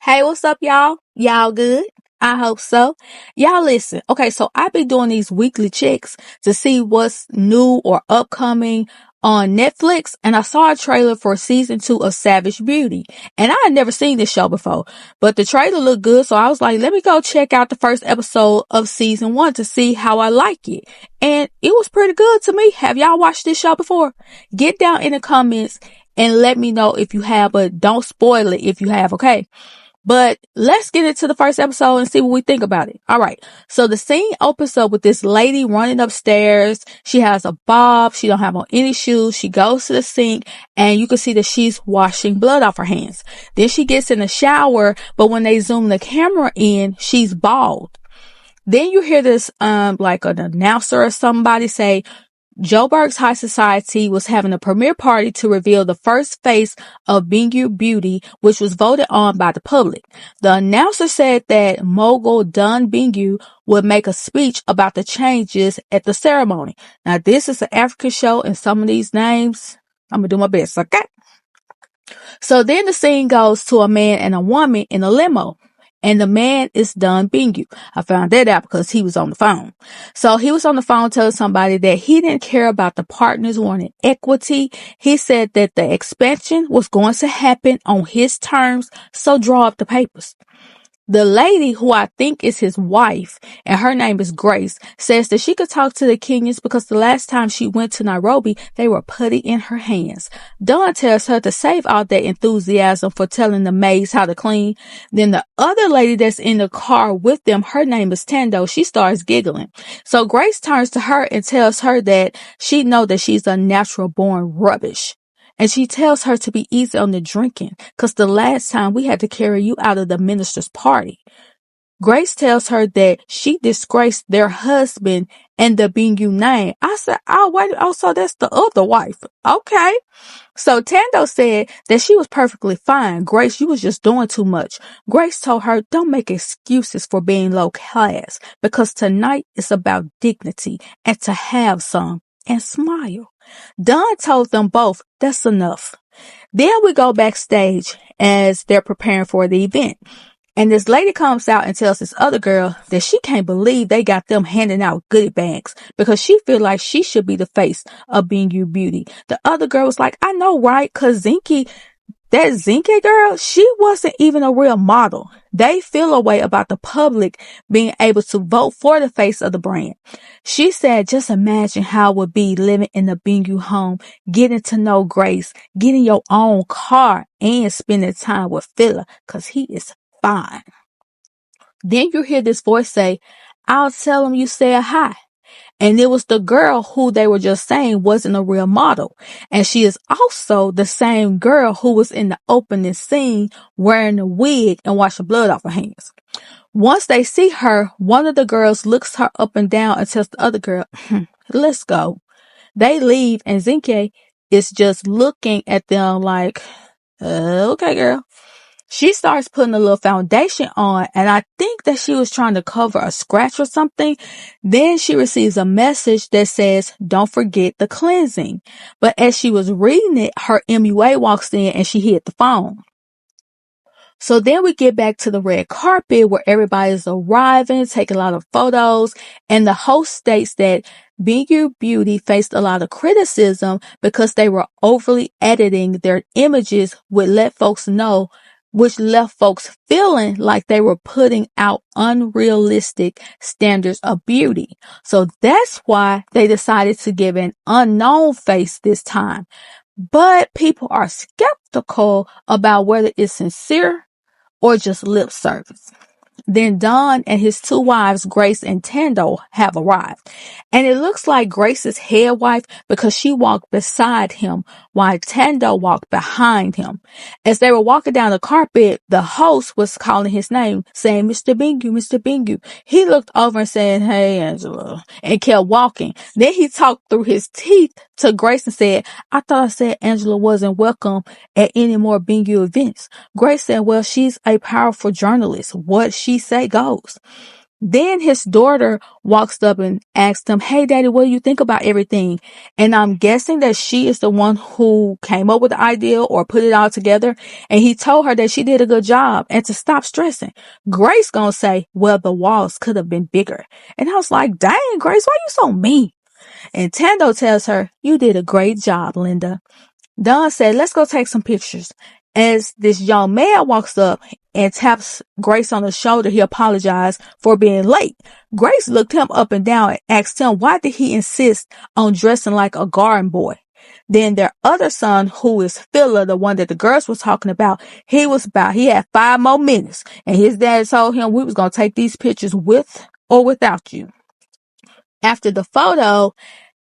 Hey, what's up, y'all? Y'all good? I hope so. Y'all listen. Okay, so I be doing these weekly checks to see what's new or upcoming on Netflix, and I saw a trailer for season 2 of Savage Beauty. And I had never seen this show before, but the trailer looked good, so I was like, let me go check out the first episode of season 1 to see how I like it. And it was pretty good to me. Have y'all watched this show before? Get down in the comments and let me know if you have, but don't spoil it if you have, okay? But let's get into the first episode and see what we think about it. All right. So the scene opens up with this lady running upstairs. She has a bob. She don't have on any shoes. She goes to the sink and you can see that she's washing blood off her hands. Then she gets in the shower, but when they zoom the camera in, she's bald. Then you hear this, like an announcer or somebody say, Joburg's High Society was having a premiere party to reveal the first face of Bingu Beauty, which was voted on by the public. The announcer said that mogul Don Bingu would make a speech about the changes at the ceremony. Now, this is an African show, and some of these names, I'm gonna do my best, okay? So then the scene goes to a man and a woman in a limo. And the man is Don Bingu. I found that out because he was on the phone. So he was on the phone telling somebody that he didn't care about the partners wanting equity. He said that the expansion was going to happen on his terms. So draw up the papers. The lady, who I think is his wife, and her name is Grace, says that she could talk to the Kenyans because the last time she went to Nairobi, they were putty in her hands. Dawn tells her to save all that enthusiasm for telling the maids how to clean. Then the other lady that's in the car with them, her name is Tando. She starts giggling. So Grace turns to her and tells her that she knows that she's a natural born rubbish. And she tells her to be easy on the drinking, because the last time we had to carry you out of the minister's party. Grace tells her that she disgraced their husband and the Bingu name. I said, oh, wait, oh, so that's the other wife. Okay. So Tando said that she was perfectly fine. Grace, you was just doing too much. Grace told her, don't make excuses for being low class, because tonight is about dignity and to have some and smile. Don told them both, that's enough. Then we go backstage as they're preparing for the event. And this lady comes out and tells this other girl that she can't believe they got them handing out goodie bags because she feel like she should be the face of Bingu Beauty. The other girl was like, I know, right? Cause that Zinhle girl, she wasn't even a real model. They feel a way about the public being able to vote for the face of the brand. She said, just imagine how it would be living in the Bingu home, getting to know Grace, getting your own car, and spending time with Phila, cause he is fine. Then you hear this voice say, I'll tell him you said hi. And it was the girl who they were just saying wasn't a real model. And she is also the same girl who was in the opening scene wearing a wig and washing blood off her hands. Once they see her, one of the girls looks her up and down and tells the other girl, let's go. They leave and Zinhle is just looking at them like, okay, girl. She starts putting a little foundation on, and I think that she was trying to cover a scratch or something. Then she receives a message that says, don't forget the cleansing. But as she was reading it, her MUA walks in and she hit the phone. So then we get back to the red carpet where everybody's arriving, taking a lot of photos, and the host states that Bingu Beauty faced a lot of criticism because they were overly editing their images, which left folks feeling like they were putting out unrealistic standards of beauty. So that's why they decided to give an unknown face this time. But people are skeptical about whether it's sincere or just lip service. Then Don and his two wives, Grace and Tando, have arrived. And it looks like Grace's head wife because she walked beside him while Tando walked behind him. As they were walking down the carpet, the host was calling his name, saying, Mr. Bingu, Mr. Bingu. He looked over and said, hey, Angela, and kept walking. Then he talked through his teeth to Grace and said, I thought I said Angela wasn't welcome at any more Bingu events. Grace said, well, she's a powerful journalist. What she say goes. Then his daughter walks up and asks him, "Hey daddy, what do you think about everything?" And I'm guessing that she is the one who came up with the idea or put it all together. And he told her that she did a good job and to stop stressing. Grace gonna say, "Well, the walls could have been bigger." And I was like, "Dang, Grace, why you so mean?" And Tando tells her, "You did a great job, Linda." Don said, "Let's go take some pictures." As this young man walks up and taps Grace on the shoulder, he apologized for being late. Grace looked him up and down and asked him why did he insist on dressing like a garden boy. Then their other son, who is Phila, the one that the girls was talking about, he had 5 more minutes. And his dad told him, "We was going to take these pictures with or without you." After the photo,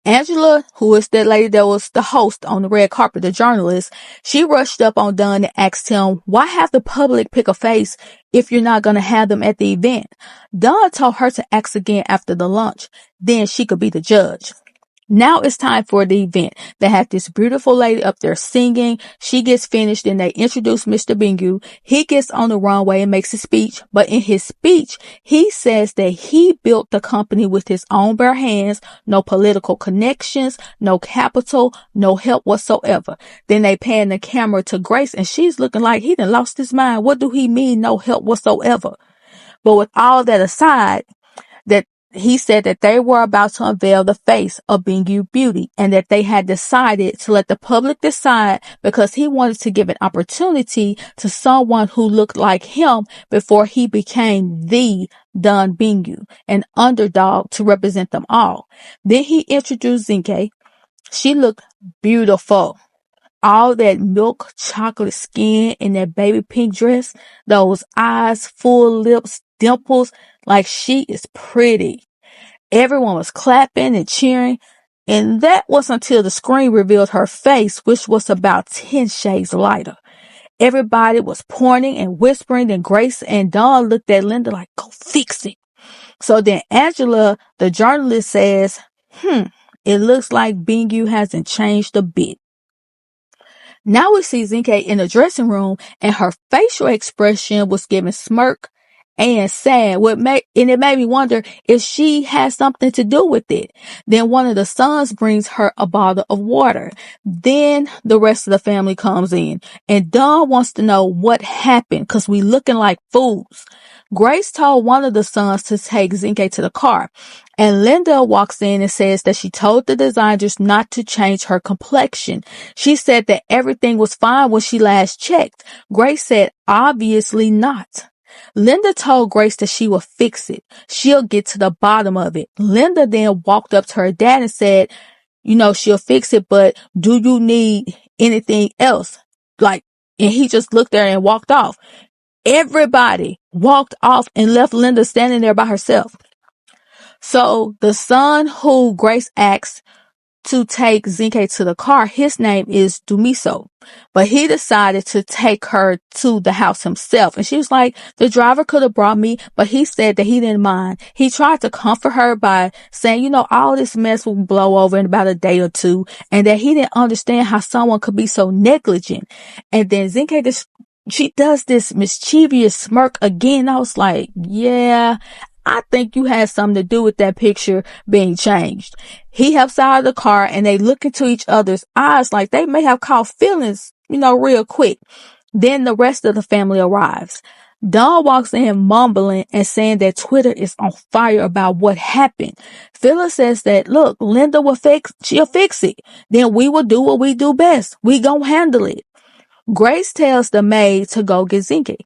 Angela, who is that lady that was the host on the red carpet, the journalist, she rushed up on Dunn and asked him, "Why have the public pick a face if you're not going to have them at the event?" Dunn told her to ask again after the lunch. Then she could be the judge. Now it's time for the event. They have this beautiful lady up there singing. She gets finished and they introduce Mr. Bingu. He gets on the runway and makes a speech. But in his speech, he says that he built the company with his own bare hands, no political connections, no capital, no help whatsoever. Then they pan the camera to Grace and she's looking like he done lost his mind. What do he mean no help whatsoever? But with all that aside, that he said that they were about to unveil the face of Bingu Beauty and that they had decided to let the public decide because he wanted to give an opportunity to someone who looked like him before he became the Don Bingu, an underdog to represent them all. Then he introduced Zinhle. She looked beautiful. All that milk chocolate skin in that baby pink dress, those eyes, full lips, dimples, like she is pretty. Everyone was clapping and cheering, and that was until the screen revealed her face, which was about 10 shades lighter. Everybody was pointing and whispering, and Grace and Dawn looked at Linda like, "Go fix it." So then Angela, the journalist, says, "It looks like Bingu hasn't changed a bit." Now we see Zinhle in the dressing room and her facial expression was giving smirk and sad. And it made me wonder if she has something to do with it. Then one of the sons brings her a bottle of water. Then the rest of the family comes in and Dawn wants to know what happened because we looking like fools. Grace told one of the sons to take Zinhle to the car. And Linda walks in and says that she told the designers not to change her complexion. She said that everything was fine when she last checked. Grace said, "Obviously not." Linda told Grace that she will fix it. She'll get to the bottom of it. Linda then walked up to her dad and said, "She'll fix it, but do you need anything else?" And he just looked at her and walked off. Everybody walked off and left Linda standing there by herself. So the son who Grace asked to take Zinhle to the car, his name is Dumiso, but he decided to take her to the house himself. And she was like, "The driver could have brought me," but he said that he didn't mind. He tried to comfort her by saying, all this mess will blow over in about a day or two, and that he didn't understand how someone could be so negligent. And then Zinhle, she does this mischievous smirk again. I was like, yeah, I think you had something to do with that picture being changed. He helps out of the car and they look into each other's eyes like they may have caught feelings, real quick. Then the rest of the family arrives. Dawn walks in mumbling and saying that Twitter is on fire about what happened. Phyllis says that, "Look, Linda she'll fix it. Then we will do what we do best. We gonna handle it." Grace tells the maid to go get Zinhle.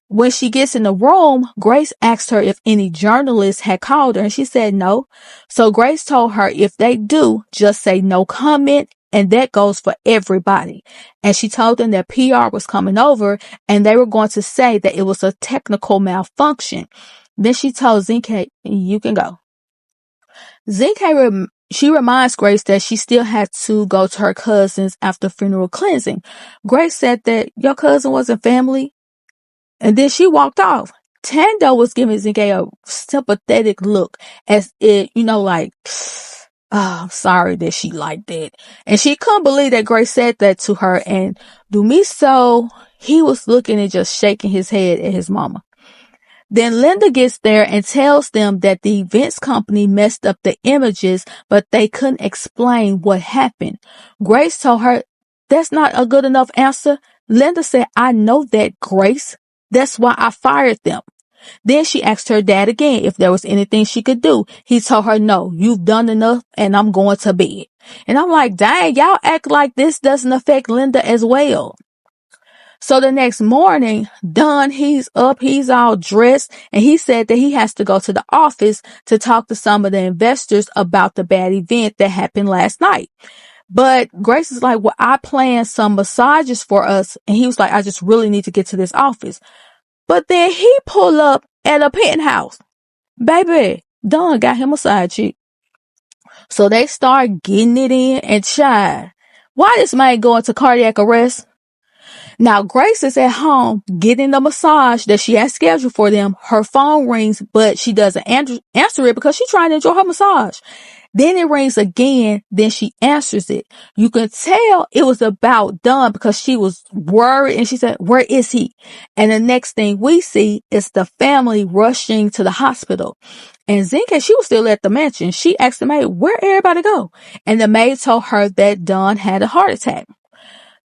When she gets in the room, Grace asked her if any journalists had called her and she said no. So Grace told her if they do, just say no comment, and that goes for everybody. And she told them that PR was coming over and they were going to say that it was a technical malfunction. Then she told Zinhle, "You can go." She reminds Grace that she still had to go to her cousin's after funeral cleansing. Grace said that your cousin wasn't family. And then she walked off. Tando was giving Zinhle a sympathetic look as it, I'm sorry that she liked that. And she couldn't believe that Grace said that to her. And Dumiso, he was looking and just shaking his head at his mama. Then Linda gets there and tells them that the events company messed up the images, but they couldn't explain what happened. Grace told her, that's not a good enough answer. Linda said, I know that, Grace. That's why I fired them. Then she asked her dad again if there was anything she could do. He told her, no, you've done enough and I'm going to bed. And I'm like, dang, y'all act like this doesn't affect Linda as well. So the next morning, Don, he's up, he's all dressed, and he said that he has to go to the office to talk to some of the investors about the bad event that happened last night. But Grace is like, well, I planned some massages for us. And he was like, I just really need to get to this office. But then he pulled up at a penthouse. Baby, Don got him a side chick. So they start getting it in and child. Why this man going to cardiac arrest? Now, Grace is at home getting the massage that she has scheduled for them. Her phone rings, but she doesn't answer it because she's trying to enjoy her massage. Then it rings again. Then she answers it. You can tell it was about Don because she was worried and she said, where is he? And the next thing we see is the family rushing to the hospital. And Zinhle, she was still at the mansion. She asked the maid, where everybody go? And the maid told her that Don had a heart attack.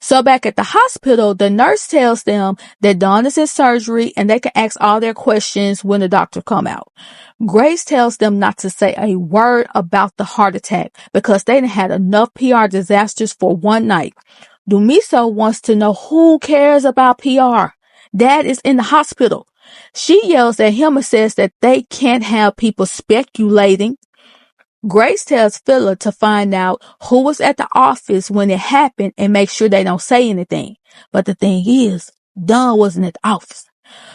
So back at the hospital, the nurse tells them that Dawn is in surgery and they can ask all their questions when the doctor come out. Grace tells them not to say a word about the heart attack because they had enough PR disasters for one night. Dumiso wants to know who cares about PR. Dad is in the hospital. She yells at him and says that they can't have people speculating. Grace tells Philip to find out who was at the office when it happened and make sure they don't say anything. But the thing is, Don wasn't at the office.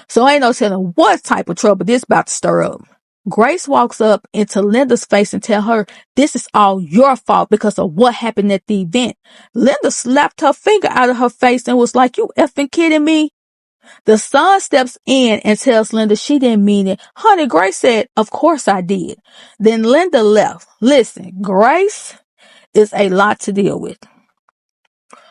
So ain't no telling what type of trouble this about to stir up. Grace walks up into Linda's face and tell her, this is all your fault because of what happened at the event. Linda slapped her finger out of her face and was like, you effing kidding me? The son steps in and tells Linda she didn't mean it. Honey, Grace said, of course I did. Then Linda left. Listen, Grace is a lot to deal with.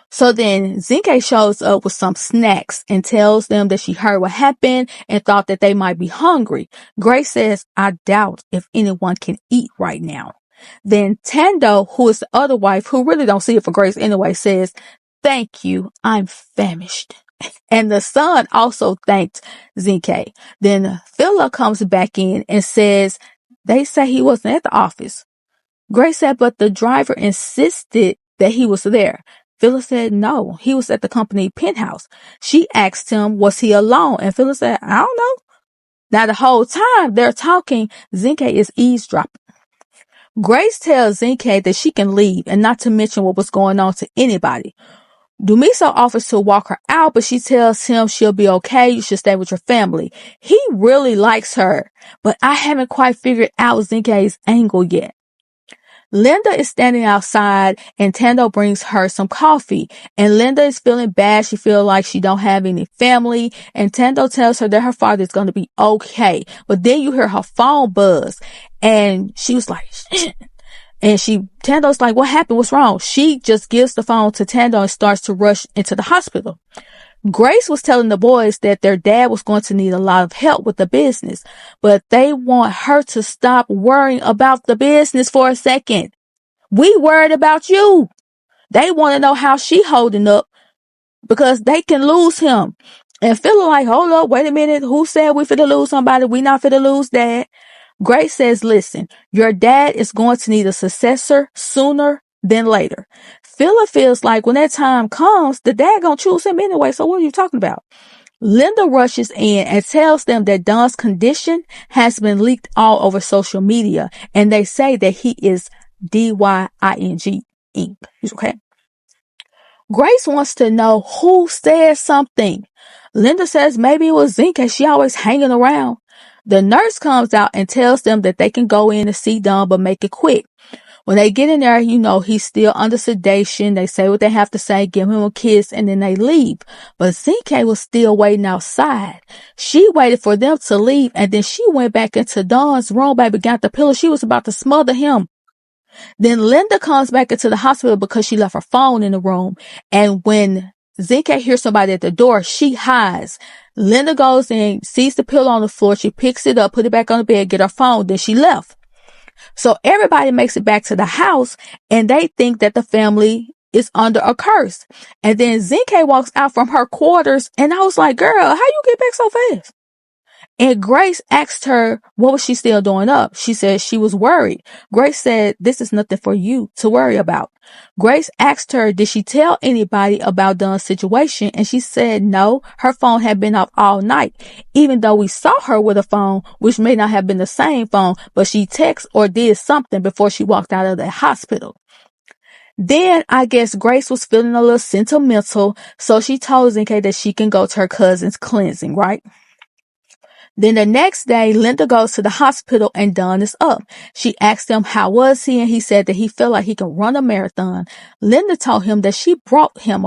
So then Zinhle shows up with some snacks and tells them that she heard what happened and thought that they might be hungry. Grace says, I doubt if anyone can eat right now. Then Tando, who is the other wife, who really don't see it for Grace anyway, says, thank you, I'm famished. And the son also thanked Zinhle. Then Philip comes back in and says, they say he wasn't at the office. Grace said, but the driver insisted that he was there. Philip said, no, he was at the company penthouse. She asked him, was he alone? And Philip said, I don't know. Now the whole time they're talking, Zinhle is eavesdropping. Grace tells Zinhle that she can leave and not to mention what was going on to anybody. Dumiso offers to walk her out, but she tells him she'll be okay. You should stay with your family. He really likes her, but I haven't quite figured out Zinhle's angle yet. Linda is standing outside and Tando brings her some coffee and Linda is feeling bad. She feels like she don't have any family and Tando tells her that her father is going to be okay. But then you hear her phone buzz and she was like, and Tando's like, what happened? What's wrong? She just gives the phone to Tando and starts to rush into the hospital. Grace was telling the boys that their dad was going to need a lot of help with the business, but they want her to stop worrying about the business for a second. We worried about you. They want to know how she holding up because they can lose him. And feeling like, hold up, wait a minute. Who said we finna lose somebody? We not finna lose Dad. Grace says, listen, your dad is going to need a successor sooner than later. Philip feels like when that time comes, the dad gonna choose him anyway. So what are you talking about? Linda rushes in and tells them that Don's condition has been leaked all over social media. And they say that he is DYING. Okay. Grace wants to know who said something. Linda says maybe it was Zinhle. She always hanging around. The nurse comes out and tells them that they can go in and see Don, but make it quick. When they get in there, he's still under sedation. They say what they have to say, give him a kiss, and then they leave. But Zinhle was still waiting outside. She waited for them to leave, and then she went back into Don's room, baby, got the pillow. She was about to smother him. Then Linda comes back into the hospital because she left her phone in the room. And when Zinhle hears somebody at the door. She hides. Linda goes in, sees the pillow on the floor. She picks it up, put it back on the bed, get her phone. Then she left. So everybody makes it back to the house and they think that the family is under a curse. And then Zinhle walks out from her quarters and I was like, girl, how you get back so fast? And Grace asked her, what was she still doing up? She said she was worried. Grace said, this is nothing for you to worry about. Grace asked her, did she tell anybody about Dunn's situation? And she said no, her phone had been off all night. Even though we saw her with a phone, which may not have been the same phone, but she texted or did something before she walked out of the hospital. Then I guess Grace was feeling a little sentimental, so she told Zinhle that she can go to her cousin's cleansing, right? Then the next day, Linda goes to the hospital and Dunn is up. She asked him how was he, and he said that he felt like he could run a marathon. Linda told him that she brought him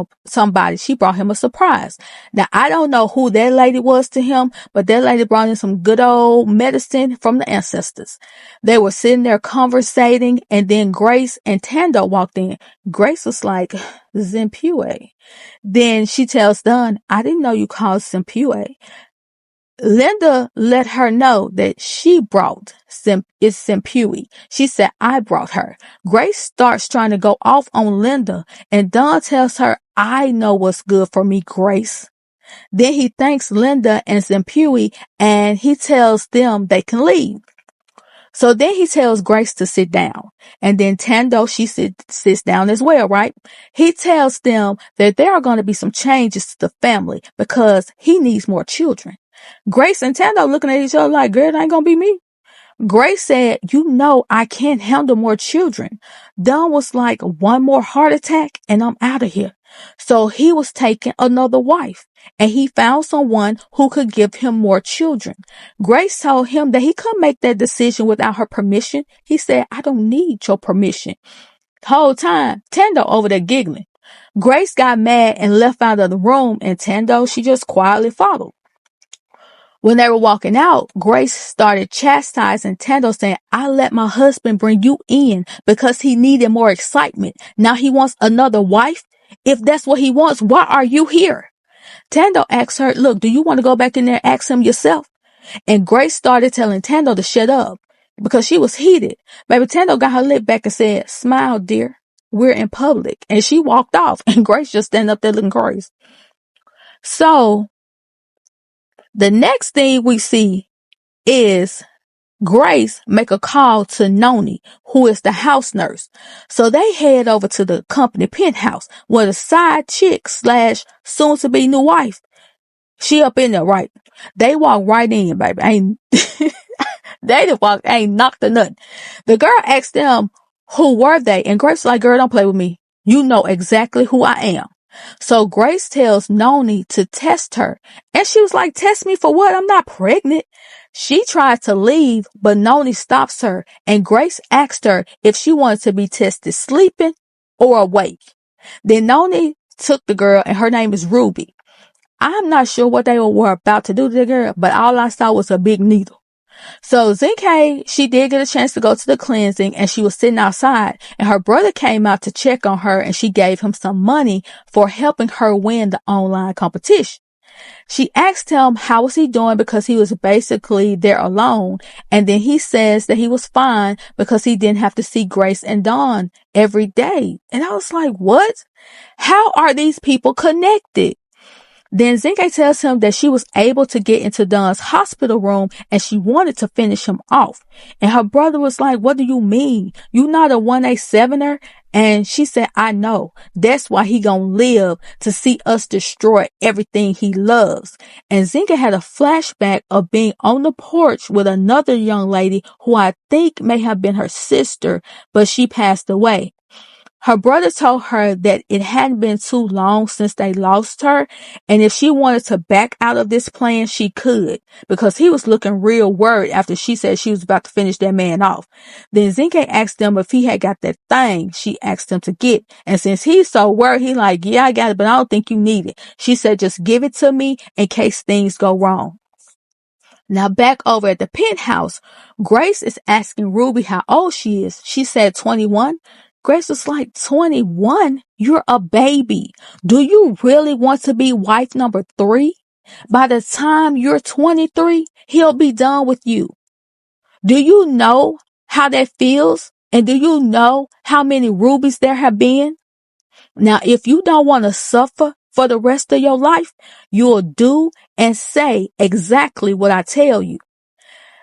She brought him a surprise. Now, I don't know who that lady was to him, but that lady brought in some good old medicine from the ancestors. They were sitting there conversating, and then Grace and Tando walked in. Grace was like, Zinhle. Then she tells Dunn, I didn't know you called Zinhle. Linda let her know that she brought Zinhle. She said, I brought her. Grace starts trying to go off on Linda, and Don tells her, I know what's good for me, Grace. Then he thanks Linda and Zinhle, and he tells them they can leave. So then he tells Grace to sit down. And then Tando, she sits down as well, right? He tells them that there are going to be some changes to the family because he needs more children. Grace and Tando looking at each other like, girl, it ain't going to be me. Grace said, you know, I can't handle more children. Don was like, one more heart attack and I'm out of here. So he was taking another wife and he found someone who could give him more children. Grace told him that he couldn't make that decision without her permission. He said, I don't need your permission. The whole time, Tando over there giggling. Grace got mad and left out of the room, and Tando, she just quietly followed. When they were walking out, Grace started chastising Tando, saying, I let my husband bring you in because he needed more excitement. Now he wants another wife? If that's what he wants, why are you here? Tando asked her, look, do you want to go back in there and ask him yourself? And Grace started telling Tando to shut up because she was heated. Baby, Tando got her lip back and said, smile, dear. We're in public. And she walked off and Grace just standing up there looking crazy. So the next thing we see is Grace make a call to Noni, who is the house nurse. So they head over to the company penthouse where the side chick / soon to be new wife. She up in there, right? They walk right in, baby. Ain't knocked or nothing. The girl asked them, who were they? And Grace like, girl, don't play with me. You know exactly who I am. So Grace tells Noni to test her. And she was like, test me for what? I'm not pregnant. She tried to leave, but Noni stops her. And Grace asked her if she wanted to be tested sleeping or awake. Then Noni took the girl, and her name is Ruby. I'm not sure what they were about to do to the girl, but all I saw was a big needle. So Zinhle, she did get a chance to go to the cleansing, and she was sitting outside, and her brother came out to check on her, and she gave him some money for helping her win the online competition. She asked him how was he doing because he was basically there alone, and then he says that he was fine because he didn't have to see Grace and Dawn every day. And I was like, what? How are these people connected? Then Zinhle tells him that she was able to get into Don's hospital room and she wanted to finish him off. And her brother was like, what do you mean? You not a 187er? And she said, I know. That's why he gonna live to see us destroy everything he loves. And Zinhle had a flashback of being on the porch with another young lady who I think may have been her sister, but she passed away. Her brother told her that it hadn't been too long since they lost her, and if she wanted to back out of this plan, she could, because he was looking real worried after she said she was about to finish that man off. Then Zinhle asked him if he had got that thing she asked him to get, and since he's so worried, he like, yeah, I got it, but I don't think you need it. She said, just give it to me in case things go wrong. Now back over at the penthouse, Grace is asking Ruby how old she is. She said 21. Grace was like, 21? You're a baby. Do you really want to be wife number 3? By the time you're 23, he'll be done with you. Do you know how that feels? And do you know how many rubies there have been? Now, if you don't want to suffer for the rest of your life, you'll do and say exactly what I tell you.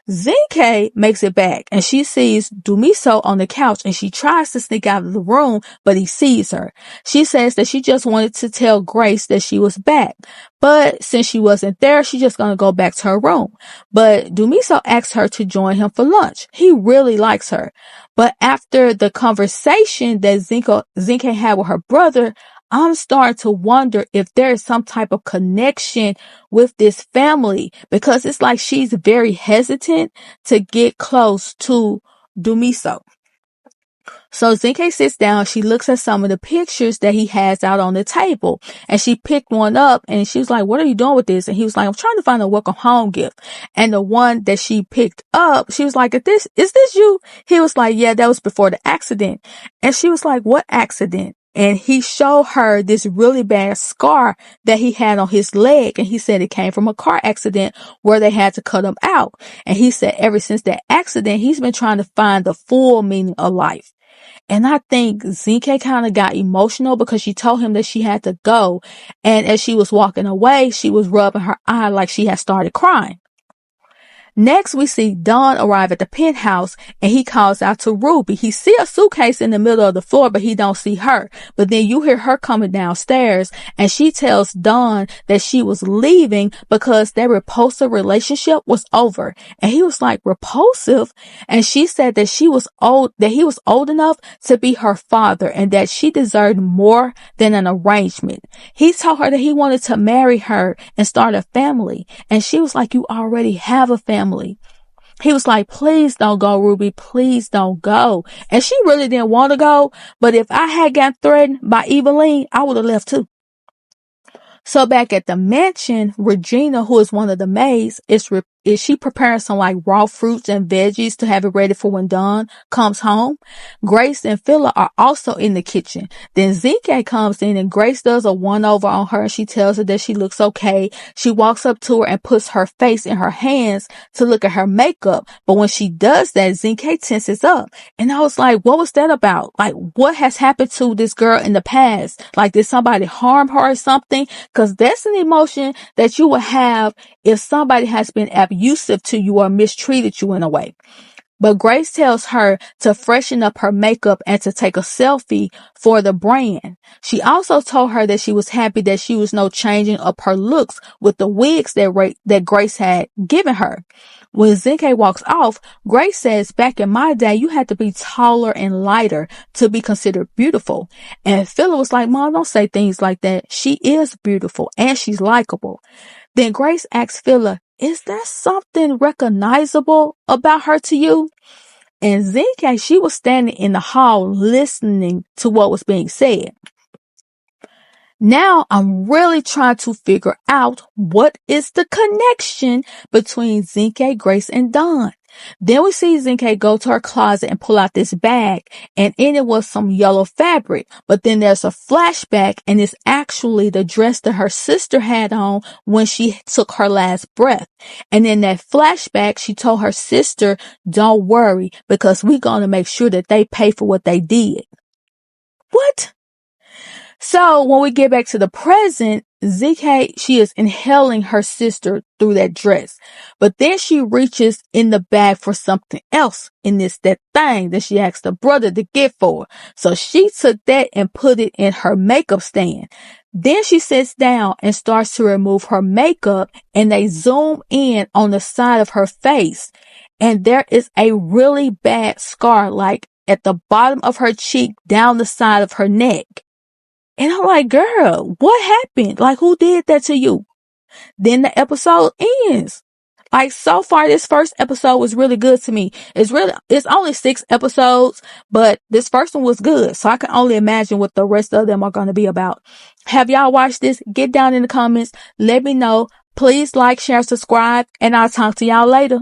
Zinhle makes it back and she sees Dumiso on the couch and she tries to sneak out of the room, but he sees her. She says that she just wanted to tell Grace that she was back, but since she wasn't there, she's just going to go back to her room. But Dumiso asks her to join him for lunch. He really likes her. But after the conversation that Zinhle had with her brother, I'm starting to wonder if there is some type of connection with this family, because it's like she's very hesitant to get close to Dumiso. So Zinhle sits down, she looks at some of the pictures that he has out on the table, and she picked one up and she was like, what are you doing with this? And he was like, I'm trying to find a welcome home gift. And the one that she picked up, she was like, is this you? He was like, yeah, that was before the accident. And she was like, what accident? And he showed her this really bad scar that he had on his leg. And he said it came from a car accident where they had to cut him out. And he said ever since that accident, he's been trying to find the full meaning of life. And I think Zinhle kind of got emotional because she told him that she had to go. And as she was walking away, she was rubbing her eye like she had started crying. Next, we see Don arrive at the penthouse and he calls out to Ruby. He see a suitcase in the middle of the floor, but he don't see her. But then you hear her coming downstairs and she tells Don that she was leaving because their repulsive relationship was over. And he was like, repulsive? And she said that he was old enough to be her father and that she deserved more than an arrangement. He told her that he wanted to marry her and start a family. And she was like, you already have a family. He was like, please don't go, Ruby. Please don't go. And she really didn't want to go. But if I had gotten threatened by Eveline, I would have left too. So back at the mansion, Regina, who is one of the maids, is she preparing some like raw fruits and veggies to have it ready for when Dawn comes home. Grace and Phila are also in the kitchen. Then Zinhle comes in and Grace does a one-over on her and she tells her that she looks okay. She walks up to her and puts her face in her hands to look at her makeup. But when she does that, Zinhle tenses up. And I was like, what was that about? Like, what has happened to this girl in the past? Like, did somebody harm her or something? Because that's an emotion that you will have if somebody has been abusive to you or mistreated you in a way. But Grace tells her to freshen up her makeup and to take a selfie for the brand. She also told her that she was happy that she was no changing up her looks with the wigs that Grace had given her. When Zinhle walks off, Grace says, back in my day, you had to be taller and lighter to be considered beautiful. And Phila was like, Mom, don't say things like that. She is beautiful and she's likable. Then Grace asks Phila, is there something recognizable about her to you? And Zinhle, she was standing in the hall listening to what was being said. Now I'm really trying to figure out what is the connection between Zinhle, Grace, and Dawn. Then we see Zinhle go to her closet and pull out this bag, and in it was some yellow fabric. But then there's a flashback, and it's actually the dress that her sister had on when she took her last breath. And in that flashback, she told her sister, don't worry, because we're going to make sure that they pay for what they did. What? So when we get back to the present, Zinhle, she is inhaling her sister through that dress. But then she reaches in the bag for something else in that thing that she asked the brother to get for her. So she took that and put it in her makeup stand. Then she sits down and starts to remove her makeup, and they zoom in on the side of her face. And there is a really bad scar, like at the bottom of her cheek down the side of her neck. And I'm like, girl, what happened? Like, who did that to you? Then the episode ends. Like, so far, this first episode was really good to me. It's only 6 episodes, but this first one was good. So I can only imagine what the rest of them are going to be about. Have y'all watched this? Get down in the comments. Let me know. Please like, share, subscribe, and I'll talk to y'all later.